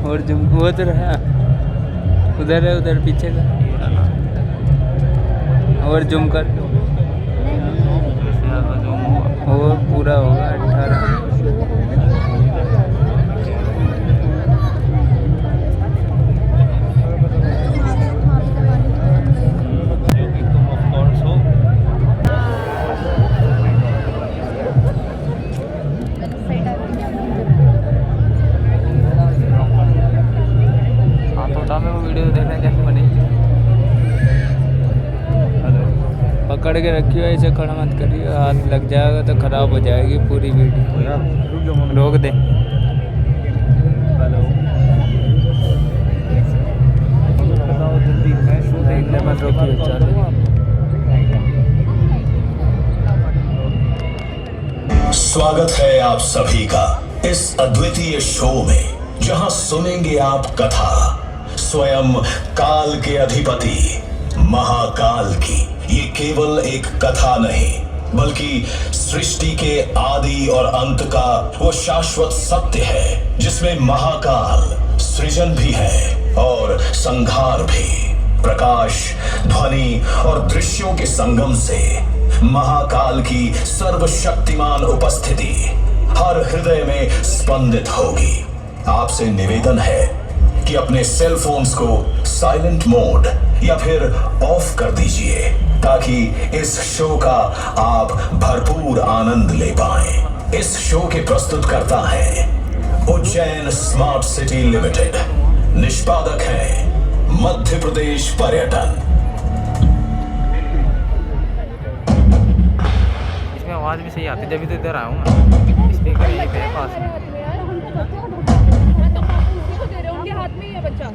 और जुम वो तो रहा उधर है, उधर पीछे का। और जुम कर, और पूरा होगा 18। पकड़ के रखियो, ऐसे खड़ा मत करियो, हाथ लग जाएगा तो खराब हो जाएगी पूरी वीडियो। रोक दे। देखने मत रोकियो, चलो। स्वागत है आप सभी का इस अद्वितीय शो में, जहां सुनेंगे आप कथा स्वयं काल के अधिपति महाकाल की। ये केवल एक कथा नहीं, बल्कि सृष्टि के आदि और अंत का वो शाश्वत सत्य है, जिसमें महाकाल सृजन भी है और संहार भी। प्रकाश, ध्वनि और दृश्यों के संगम से महाकाल की सर्वशक्तिमान उपस्थिति हर हृदय में स्पंदित होगी। आपसे निवेदन है कि अपने सेल फोन्स को साइलेंट मोड या फिर ऑफ कर दीजिए, ताकि इस शो का आप भरपूर आनंद ले पाएं। इस शो के प्रस्तुतकर्ता हैं उज्जैन स्मार्ट सिटी लिमिटेड, निष्पादक हैं मध्य प्रदेश पर्यटन। इसमें आवाज भी सही आती है, जब भी तो इधर आया हूँ मैं। स्पीकर यहीं पे पास में। उनके हाथ में ही है बच्चा।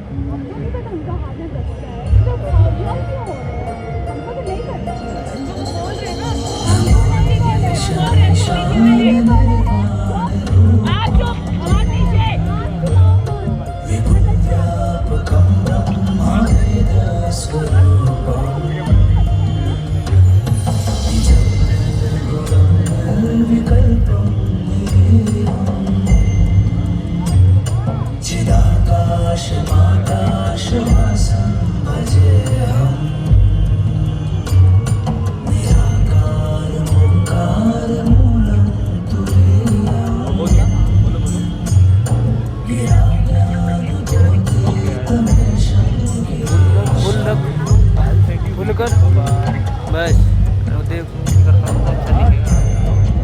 बस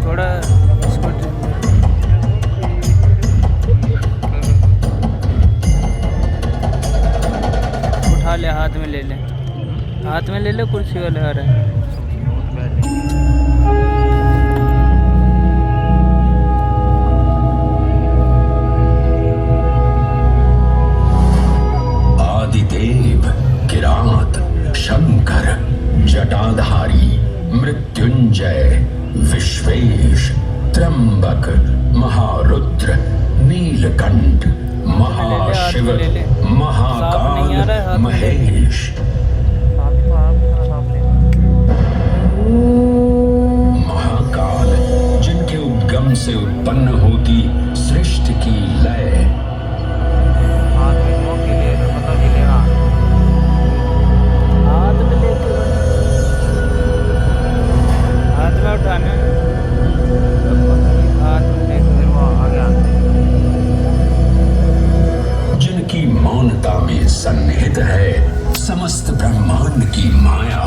थोड़ा उठा ले, हाथ में ले ले, हाथ में ले ले, कुर्सी वाले आ रहे हैं। आदिदेव, किरात, शंकर, जटाधारी, मृत्युंजय, विश्वेश, त्र्यंबक, महारुद्र, नीलकंठ, महाशिव, महाकाल, महेश। महाकाल, जिनके उद्गम से उत्पन्न होती सृष्टि की लय। जिनकी मौनता में सन्निहित है समस्त ब्रह्मांड की माया।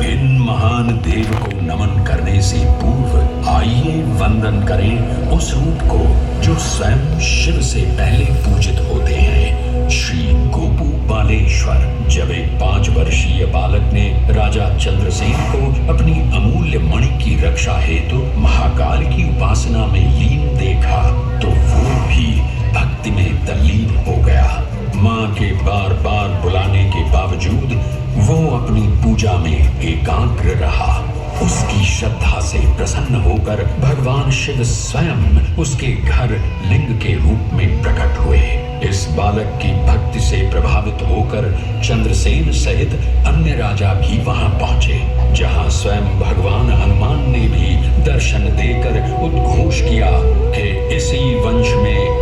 इन महान देव को नमन करने से पूर्व आइए वंदन करें उस रूप को जो स्वयं शिव से पहले पूजित होते हैं, श्री गोपू बालेश्वर। जब एक 5 वर्षीय बालक ने राजा चंद्रसेन को अपनी अमूल्य मणि की रक्षा हेतु महाकाल की उपासना में लीन देखा, तो वो भी भक्ति में तल्लीन हो गया। माँ के बार बार बुलाने के बावजूद वो अपनी पूजा में एकाग्र रहा। उसकी श्रद्धा से प्रसन्न होकर भगवान शिव स्वयं उसके घर लिंग के रूप में प्रकट हुए। इस बालक की भक्ति से प्रभावित होकर चंद्रसेन सहित अन्य राजा भी वहां पहुंचे, जहां स्वयं भगवान हनुमान ने भी दर्शन देकर उद्घोष किया कि इसी वंश में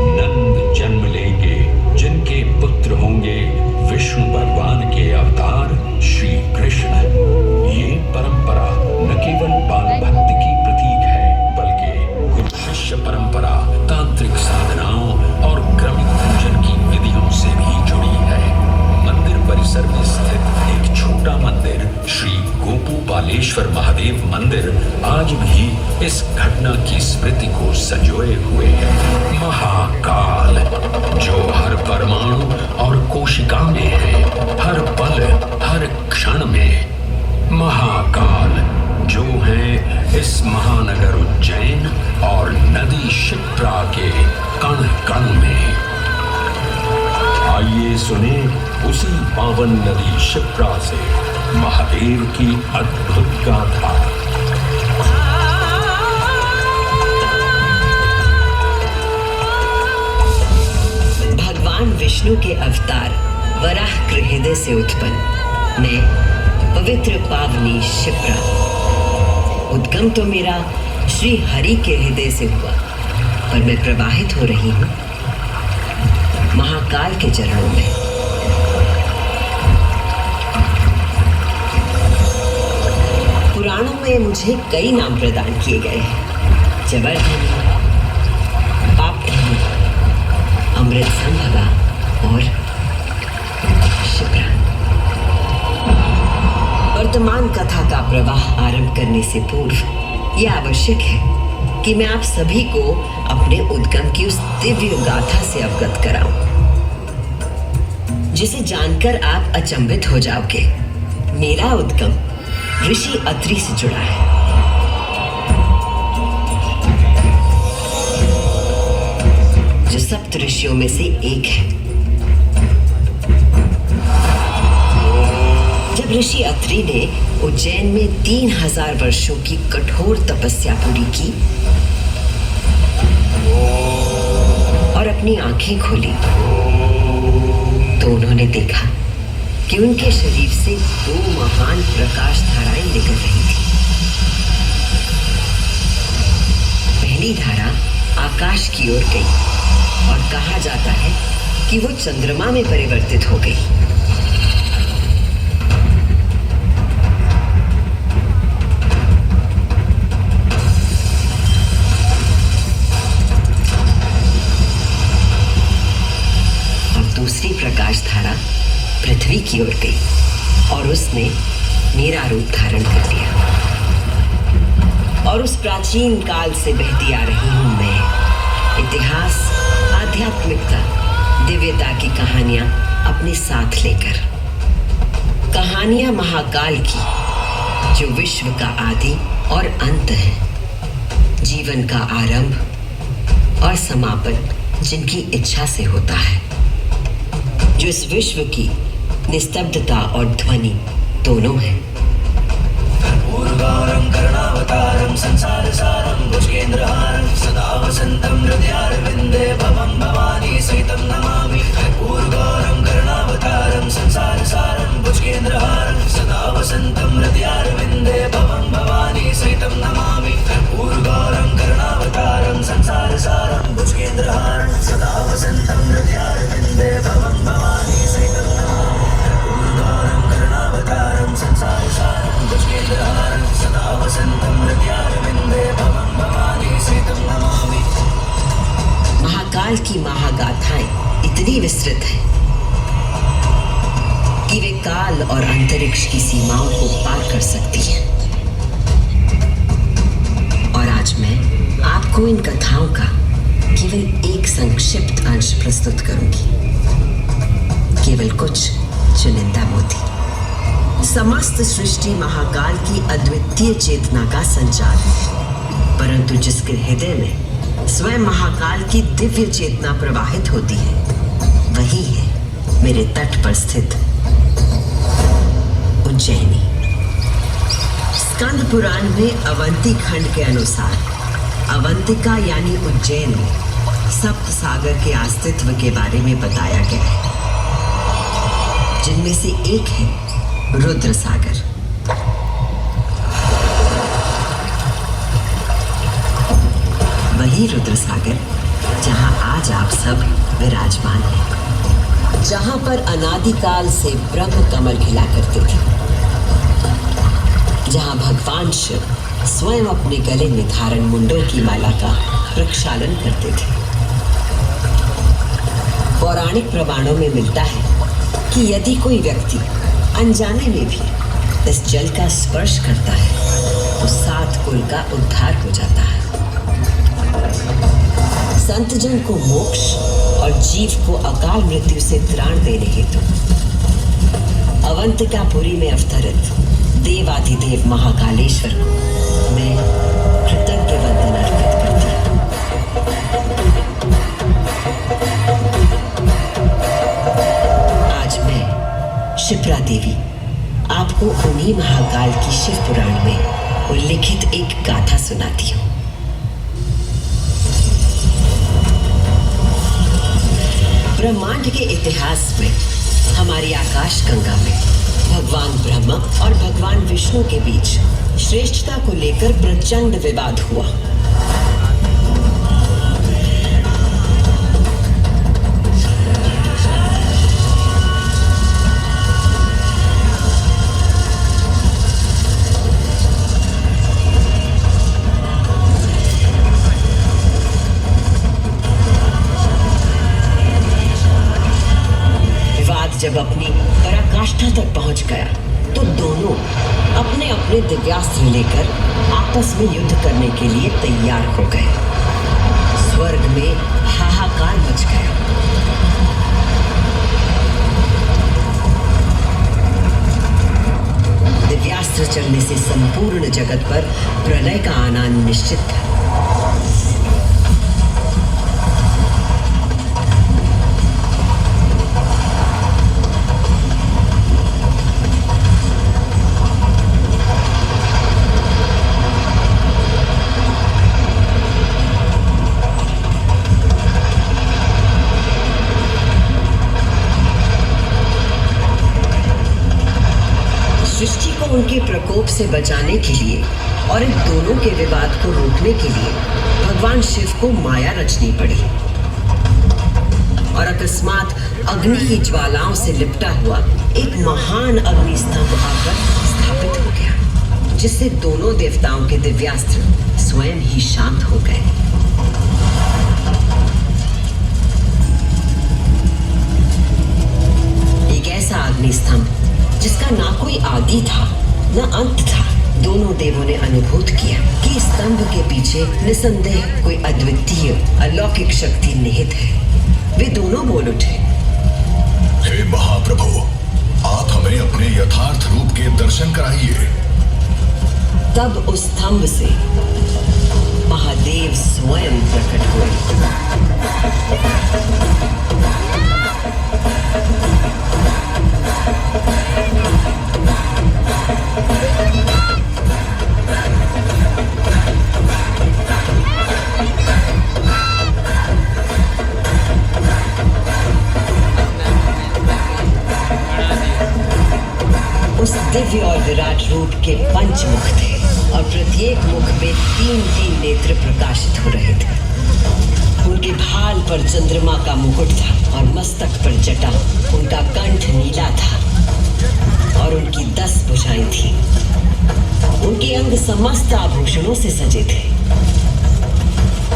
अर्धनारीश्वर महादेव मंदिर आज भी इस घटना की स्मृति को संजोए हुए है। महाकाल जो हर परमाणु और कोशिका में है, हर पल हर क्षण में। महाकाल जो है इस महानगर उज्जैन और नदी क्षिप्रा के कण कण में। आइए सुने उसी पावन नदी क्षिप्रा से महादेव की अद्भुत गाथा। भगवान विष्णु के अवतार वराह हृदय से उत्पन्न मैं पवित्र पावनी क्षिप्रा। उद्गम तो मेरा श्री हरि के हृदय से हुआ, पर मैं प्रवाहित हो रही हूँ महाकाल के चरणों में। पुराणों में मुझे कई नाम प्रदान किए गए हैं। जबरधनी, पापधनी, अमृत संभवा और क्षिप्रा। वर्तमान कथा का प्रवाह आरंभ करने से पूर्व यह आवश्यक है कि मैं आप सभी को अपने उद्गम की उस दिव्य गाथा से अवगत कराऊं, जिसे जानकर आप अचंभित हो जाओगे। मेरा उद्गम ऋषि अत्रि से जुड़ा है। जो सप्त ऋषियों में से एक है। जब ऋषि अत्रि ने उज्जैन में 3000 वर्षों की कठोर तपस्या पूरी की और अपनी आंखें खोली, तो उन्होंने देखा कि उनके शरीर से 2 महान प्रकाश धाराएं निकल रही थी। पहली धारा आकाश की ओर गई और कहा जाता है कि वो चंद्रमा में परिवर्तित हो गई। और दूसरी प्रकाश धारा पृथ्वी की ओर गई और उसने मेरा रूप धारण कर लिया। और उस प्राचीन काल से बहती आ रही हूं मैं, इतिहास, आध्यात्मिकता, दिव्यता की कहानियां अपने साथ लेकर। कहानियां महाकाल की, जो विश्व का आदि और अंत है, जीवन का आरंभ और समापन जिनकी इच्छा से होता है, जो इस विश्व की निस्तब्धता और ध्वनि दोनों है। कर्पूरगौरं करुणावतारं संसार सारं भुजगेन्द्रहारं सदा वसन्तं हृदयारविन्दे भवं भवानी सहितं नमामि। कर्पूरगौरं करुणावतारं संसार सारं भुजगेन्द्रहारं सदा वसन्तं हृदयारविन्दे भवं भवानी सहितं नमामि। कर्पूरगौरं करुणावतारं संसार सारं भुजगेन्द्रहारं सदा वसन्तं हृदयारविन्दे भवं भवानी सहितं नमामि। कर्पूरगौरं करुणावतारं संसार सारं भुजगेन्द्रहारं सदा वसन्तं हृदयारविन्दे भवं भवानी सहितं नमामि। महाकाल की महागाथाएं इतनी विस्तृत हैं कि वे काल और अंतरिक्ष की सीमाओं को पार कर सकती हैं। और आज मैं आपको इन कथाओं का केवल एक संक्षिप्त अंश प्रस्तुत करूंगी, केवल कुछ चुनिंदा मोती। समस्त सृष्टि महाकाल की अद्वितीय चेतना का संचार है, परंतु जिसके हृदय में स्वयं महाकाल की दिव्य चेतना प्रवाहित होती है, वही है मेरे तट पर स्थित उज्जैनी। स्कंद पुराण में अवंती खंड के अनुसार अवंतिका यानी उज्जैन में सप्त सागर के अस्तित्व के बारे में बताया गया है, जिनमें से एक है रुद्र सागर। वही रुद्र सागर जहां आज आप सब विराजमान हैं, जहां पर अनादिकाल से ब्रह्म कमल खिला करते थे, जहां भगवान शिव स्वयं अपने गले में धारण मुंडों की माला का प्रक्षालन करते थे। पौराणिक प्रमाणों में मिलता है कि यदि कोई व्यक्ति अनजाने में भी इस जल का स्पर्श करता है तो 7 कुल का उद्धार हो जाता है। संतजन को मोक्ष और जीव को अकाल मृत्यु से त्राण देने हेतु अवंतिकापुरी में अवतरित देवाधिदेव महाकालेश्वर को मैं कृतज्ञ वंदन अर्पित करती हूँ। आज मैं शिप्रा देवी आपको उन्हीं महाकाल की शिव पुराण में उल्लिखित एक गाथा सुनाती हूँ। ब्रह्मांड के इतिहास में हमारी आकाश गंगा में भगवान ब्रह्मा और भगवान विष्णु के बीच श्रेष्ठता को लेकर प्रचंड विवाद हुआ। जब अपनी पराकाष्ठा तक पहुंच गया तो दोनों अपने अपने दिव्यास्त्र लेकर आपस में युद्ध करने के लिए तैयार हो गए। स्वर्ग में हाहाकार मच गया। दिव्यास्त्र चलने से संपूर्ण जगत पर प्रलय का आना निश्चित था। सृष्टि को उनके प्रकोप से बचाने के लिए और इन दोनों के विवाद को रोकने के लिए भगवान शिव को माया रचनी पड़ी और अकस्मात अग्नि की ज्वालाओं से लिपटा हुआ एक महान अग्नि स्तंभ आकर स्थापित हो गया, जिससे दोनों देवताओं के दिव्यास्त्र स्वयं ही शांत हो गए। एक ऐसा अग्नि स्तंभ जिसका ना कोई आदि था न अंत था। दोनों देवों ने अनुभूत किया कि इस स्तंभ के पीछे निसंदेह कोई अद्वितीय अलौकिक शक्ति निहित है। वे दोनों बोल उठे, हे महाप्रभु, आप हमें अपने यथार्थ रूप के दर्शन कराइए। तब उस स्तंभ से महादेव स्वयं प्रकट हुए। उस दिव्य और विराट रूप के पंचमुख थे और प्रत्येक मुख में 3-3 नेत्र प्रकाशित हो रहे थे। उनके भाल पर चंद्रमा का मुकुट था और मस्तक पर जटा। उनका कंठ नीला था और उनकी 10 भुजाएं थीं। उनके अंग समस्त आभूषणों से सजे थे।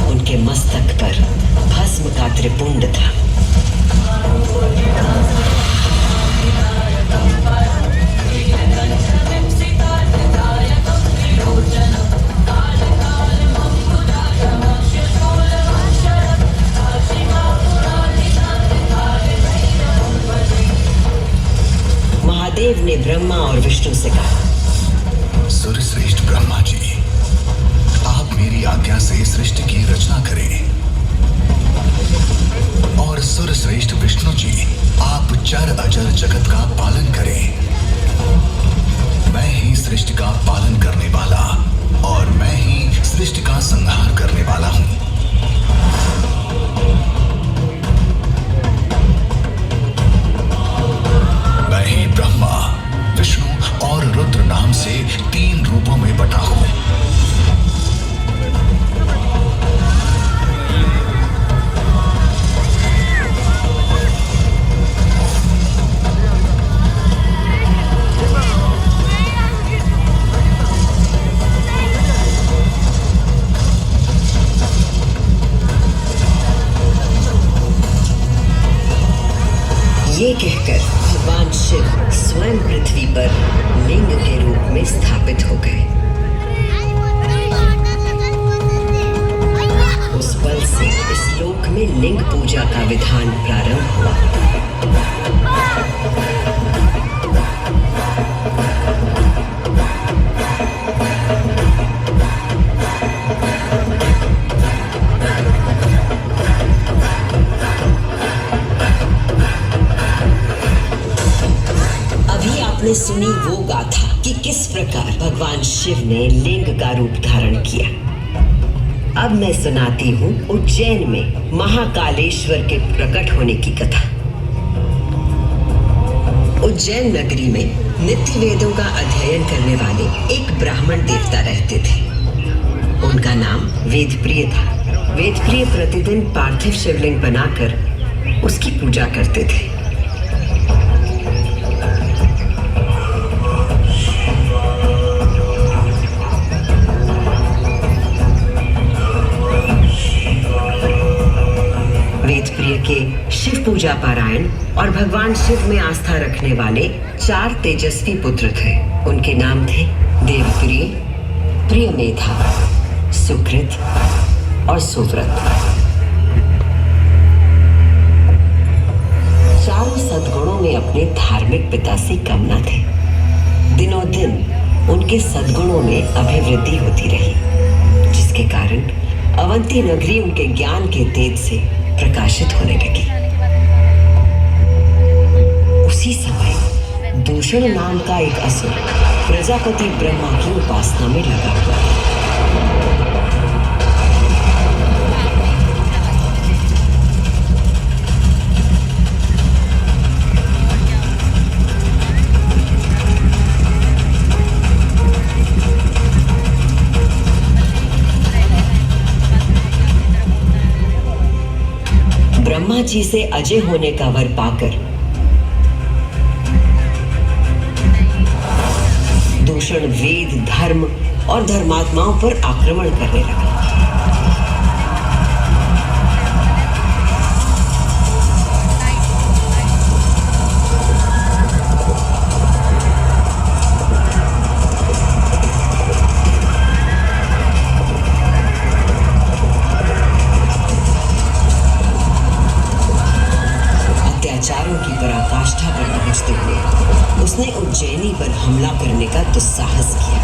उनके मस्तक पर भस्म का त्रिपुंड था। महादेव ने ब्रह्मा और विष्णु से कहा, सूर्यश्रेष्ठ ब्रह्मा जी, आप मेरी आज्ञा से सृष्टि की रचना करें और सूर्यश्रेष्ठ विष्णु जी, आप चर अचर जगत का पालन करें। मैं ही सृष्टि का पालन करने वाला और मैं ही सृष्टि का संहार करने वाला हूं। मैं ही ब्रह्मा, विष्णु और रुद्र नाम से 3 रूपों में बटा हूं। ये कहकर भगवान शिव स्वयं पृथ्वी पर लिंग के रूप में स्थापित हो गए। पल से इस लोक में लिंग पूजा का विधान प्रारंभ हुआ। अभी आपने सुनी वो गाथा कि किस प्रकार भगवान शिव ने लिंग का रूप धारण किया। अब मैं सुनाती हूँ उज्जैन में महाकालेश्वर के प्रकट होने की कथा। उज्जैन नगरी में नित्य वेदों का अध्ययन करने वाले एक ब्राह्मण देवता रहते थे। उनका नाम वेदप्रिय था। वेदप्रिय प्रतिदिन पार्थिव शिवलिंग बनाकर उसकी पूजा करते थे। वेदप्रिय के शिव पूजा पारायण और भगवान शिव में आस्था रखने वाले 4 तेजस्वी पुत्र थे। उनके नाम थे देवप्रिय, प्रियमेधा, सुकृत और सुव्रत। चारों सद्गुणों में अपने धार्मिक पिता से कम न थे। दिनों दिन उनके सद्गुणों में अभिवृद्धि होती रही, जिसके कारण अवंती नगरी उनके ज्ञान के तेज से प्रकाशित होने लगी। उसी समय दूषण नाम का एक असुर प्रजापति ब्रह्मा की उपासना में लगा हुआ था। ब्रह्मा जी से अजय होने का वर पाकर दूषण वेद, धर्म और धर्मात्माओं पर आक्रमण करने लगा। अत्याचारों की पराकाष्ठा पर पहुंचते हुए उसने उज्जैनी पर हमला करने का दुस्साहस किया।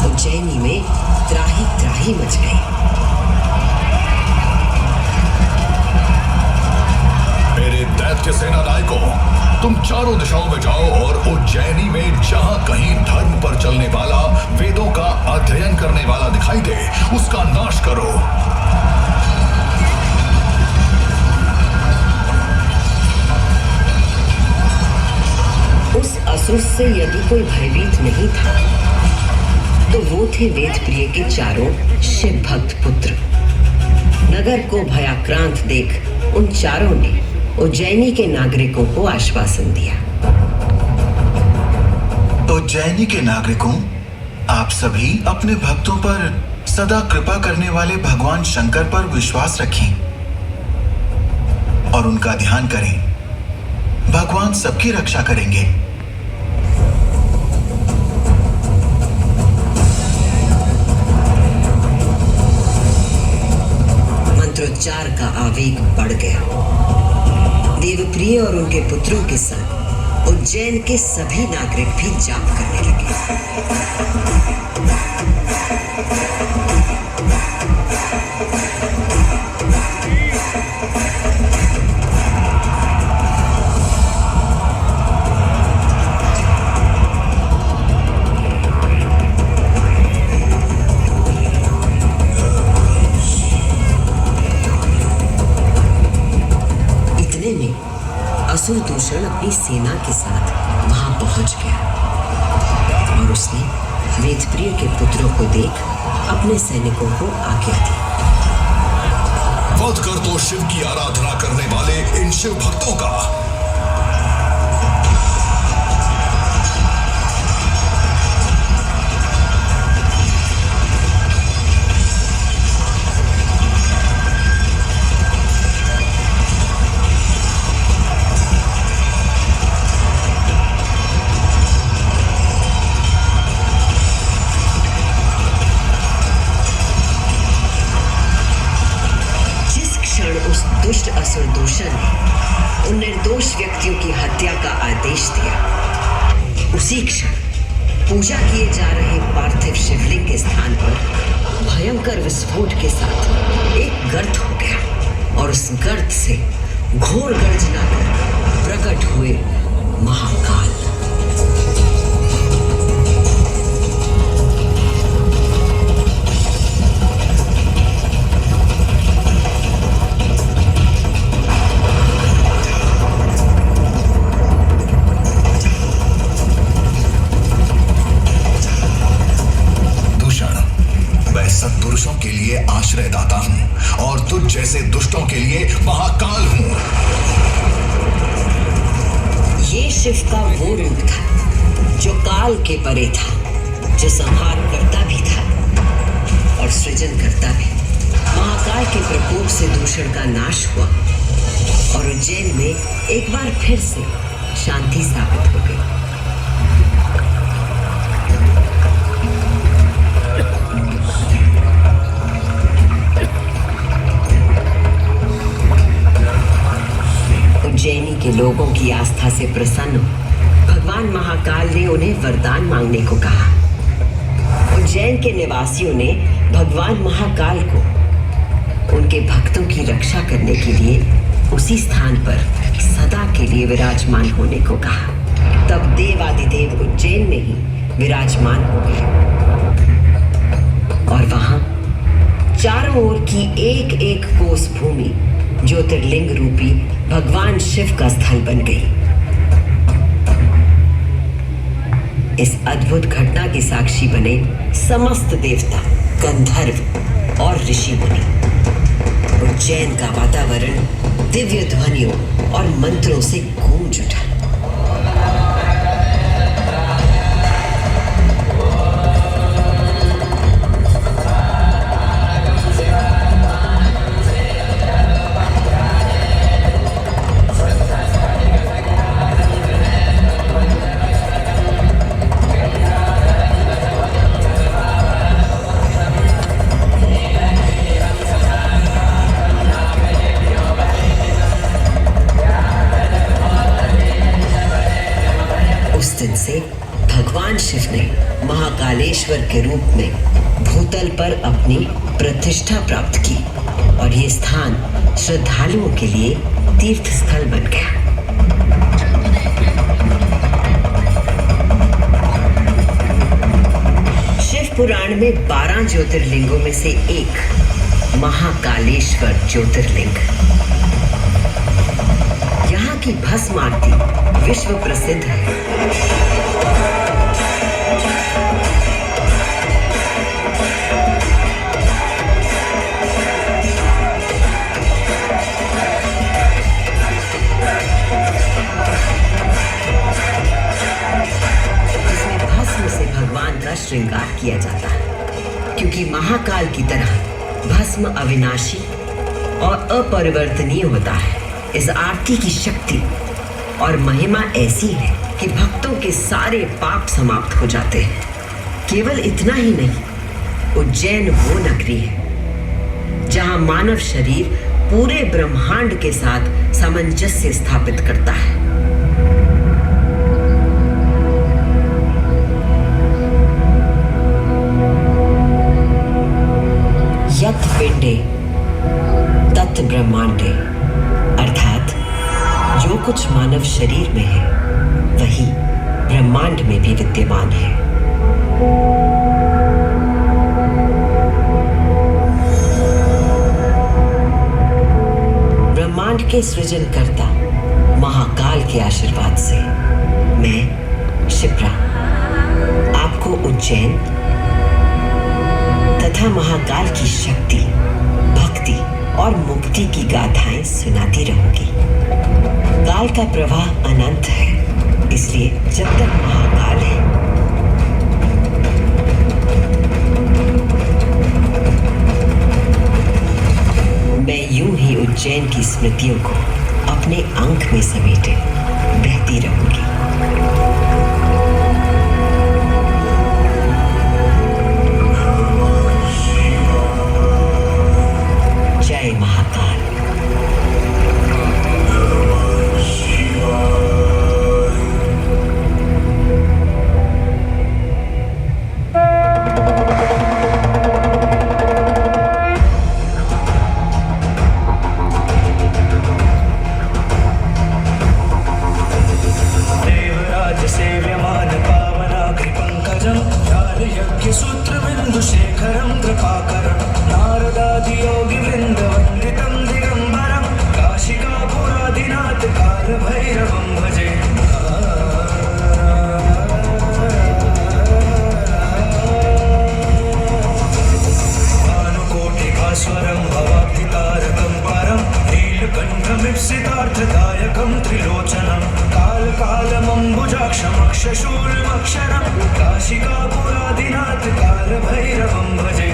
उज्जैनी में त्राही त्राही मच गई। मेरे दैत्य सेना नायकों, तुम चारों दिशाओं में जाओ और उज्जैनी में जहां कहीं धर्म पर चलने वाला, वेदों का अध्ययन करने वाला दिखाई दे, उसका नाश करो। उस असुर से यदि कोई भयभीत नहीं था तो वो थे वेदप्रिय के चारों शिव भक्त पुत्र। नगर को भयाक्रांत देख उन चारों ने उज्जैनी के नागरिकों को आश्वासन दिया। उज्जैनी के नागरिकों, आप सभी अपने भक्तों पर सदा कृपा करने वाले भगवान शंकर पर विश्वास रखें और उनका ध्यान करें। भगवान सबकी रक्षा करेंगे। मंत्रोच्चार का आवेग बढ़ गया। देवप्रिय और उनके पुत्रों के साथ उज्जैन के सभी नागरिक भी जाप करने लगे। असुर दूषण अपनी सेना के साथ वहां पहुंच गया और उसने वेदप्रिय के पुत्रों को देख अपने सैनिकों को आज्ञा दी। वध कर दो शिव की आराधना करने वाले इन शिव भक्तों का। दुष्ट असुर दूषण ने उन निर्दोष व्यक्तियों की हत्या का आदेश दिया, उसी क्षण पूजा किए जा रहे पार्थिव शिवलिंग के स्थान पर भयंकर विस्फोट के साथ एक गर्त हो गया और उस गर्त से घोर गर्जना कर प्रकट हुए महाकाल। सत्पुरुषों के लिए आश्रयदाता हूं और तुझ जैसे दुष्टों के लिए महाकाल हूं। ये शिव का वो रूप था जो काल के परे था, जो संहार करता भी था और सृजन करता भी। महाकाल के प्रकोप से दूषण का नाश हुआ और उज्जैन में एक बार फिर से शांति स्थापित हो गई। उज्जैनी के लोगों की आस्था से प्रसन्न भगवान महाकाल ने उन्हें वरदान मांगने को कहा। उज्जैन के निवासियों ने भगवान महाकाल को उनके भक्तों की रक्षा करने के लिए उसी स्थान पर सदा के लिए विराजमान होने को कहा। तब देवादिदेव उज्जैन में ही विराजमान हो गए और वहां चारों ओर की एक एक कोस भूमि ज्योतिर्लिंग रूपी भगवान शिव का स्थल बन गई। इस अद्भुत घटना के साक्षी बने समस्त देवता, गंधर्व और ऋषि मुनि। उज्जैन का वातावरण दिव्य ध्वनियों और मंत्रों से गूंज उठा। से भगवान शिव ने महाकालेश्वर के रूप में भूतल पर अपनी प्रतिष्ठा प्राप्त की और ये स्थान श्रद्धालुओं के लिए तीर्थ स्थल बन गया। शिव पुराण में 12 ज्योतिर्लिंगों में से एक महाकालेश्वर ज्योतिर्लिंग। यहाँ की भस्म आरती विश्व प्रसिद्ध है। भगवान का श्रृंगार किया जाता है क्योंकि महाकाल की तरह भस्म अविनाशी और अपरिवर्तनीय होता है। इस आरती की शक्ति और महिमा ऐसी है कि भक्तों के सारे पाप समाप्त हो जाते हैं। केवल इतना ही नहीं, उज्जैन वो नगरी है जहां मानव शरीर पूरे ब्रह्मांड के साथ सामंजस्य स्थापित करता है। यत् पिंडे तत् ब्रह्मांडे, अर्थात जो कुछ मानव शरीर में है वही ब्रह्मांड में भी विद्यमान है। ब्रह्मांड के सृजनकर्ता महाकाल के आशीर्वाद से मैं शिप्रा आपको उज्जैन तथा महाकाल की शक्ति, भक्ति और मुक्ति की गाथाएं सुनाती रहूंगी। काल का प्रवाह अनंत है, इसलिए जब तक महाकाल है मैं यूं ही उज्जैन की स्मृतियों को अपने अंक में समेटे बहती रहूंगी। जय महाकाल। सिद्धार्थदायकं त्रिलोचनं कालकालमम्बुजाक्षमक्षशूलमक्षरं काशिकापुरादिनाथ कालभैरवं भजे।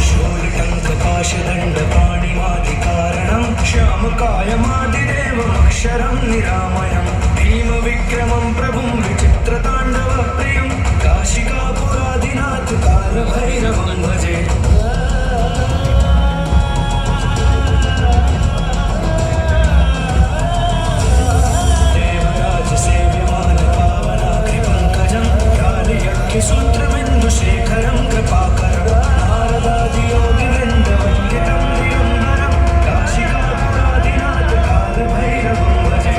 शूलटङ्कपाशदण्डपाणिमादिकारणं श्यामकायमादिदेवमक्षरं निरामयं भीमविक्रमं प्रभुं विचित्रताण्डवप्रियं काशिकापुरादिनाथ कालभैरवं भजे। देवराजसेव्यमानपावनाग्रिपङ्कजं कालयज्ञसूत्रबिन्दुशेखरं कृपाकरं नारदादियोगिवृन्दवन्दितं दिगम्बरं काशिकापुरादिनाथ कालभैरवं भजे।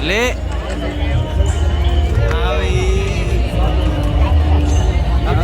ले